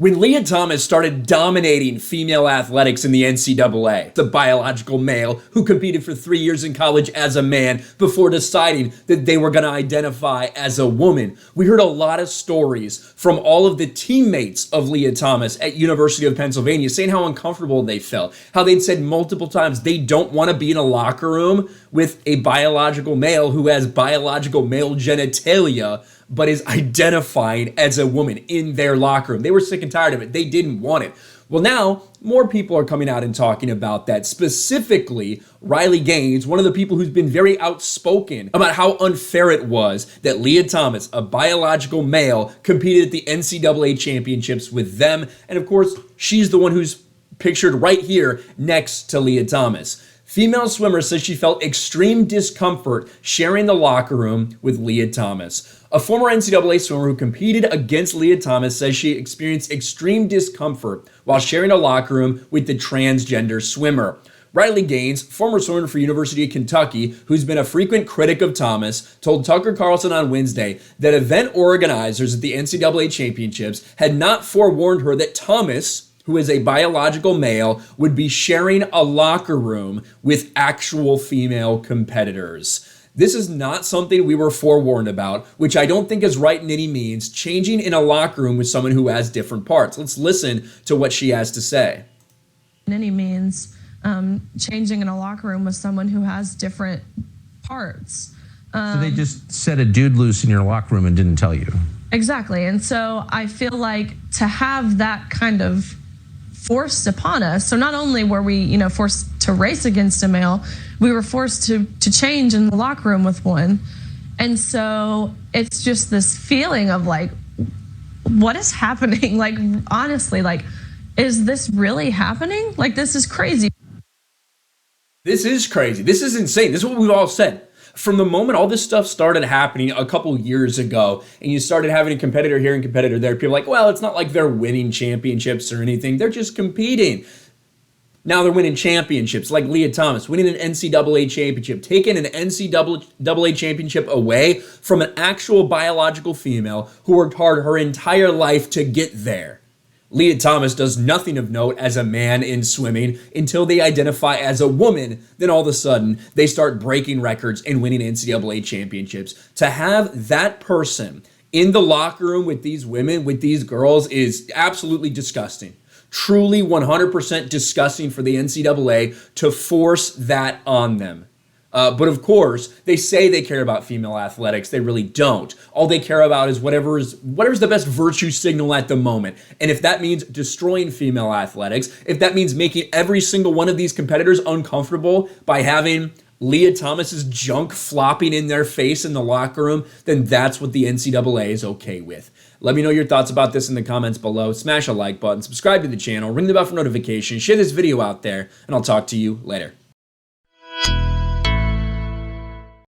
When Leah Thomas started dominating female athletics in the NCAA, the biological male who competed for 3 years in college as a man before deciding that they were going to identify as a woman, we heard a lot of stories from all of the teammates of Leah Thomas at University of Pennsylvania saying how uncomfortable they felt, how they'd said multiple times they don't want to be in a locker room with a biological male who has biological male genitalia but is identifying as a woman in their locker room. They were sick and tired of it. They didn't want it. Well, now more people are coming out and talking about that. Specifically, Riley Gaines, one of the people who's been very outspoken about how unfair it was that Leah Thomas, a biological male, competed at the NCAA championships with them. And of course, she's the one who's pictured right here next to Leah Thomas. Female swimmer says she felt extreme discomfort sharing the locker room with Leah Thomas. A former NCAA swimmer who competed against Leah Thomas says she experienced extreme discomfort while sharing a locker room with the transgender swimmer. Riley Gaines, former swimmer for University of Kentucky, who's been a frequent critic of Thomas, told Tucker Carlson on Wednesday that event organizers at the NCAA championships had not forewarned her that Thomas, who is a biological male, would be sharing a locker room with actual female competitors. This is not something we were forewarned about, which I don't think is right in any means, changing in a locker room with someone who has different parts. Let's listen to what she has to say. In any means, changing in a locker room with someone who has different parts. So they just set a dude loose in your locker room and didn't tell you? Exactly. And so I feel like to have that kind of forced upon us, so not only were we, forced to race against a male, we were forced to change in the locker room with one. And so it's just this feeling of like, what is happening? Like, honestly, like, is this really happening? Like, this is crazy. This is crazy. This is insane. This is what we've all said. From the moment all this stuff started happening a couple years ago, and you started having a competitor here and competitor there, people are like, well, it's not like they're winning championships or anything. They're just competing. Now they're winning championships, like Leah Thomas, winning an NCAA championship, taking an NCAA championship away from an actual biological female who worked hard her entire life to get there. Leah Thomas does nothing of note as a man in swimming until they identify as a woman. Then all of a sudden, they start breaking records and winning NCAA championships. To have that person in the locker room with these women, with these girls, is absolutely disgusting. Truly 100% disgusting for the NCAA to force that on them. But of course, they say they care about female athletics. They really don't. All they care about is whatever's the best virtue signal at the moment. And if that means destroying female athletics, if that means making every single one of these competitors uncomfortable by having Leah Thomas's junk flopping in their face in the locker room, then that's what the NCAA is okay with. Let me know your thoughts about this in the comments below. Smash a like button, subscribe to the channel, ring the bell for notifications, share this video out there, and I'll talk to you later.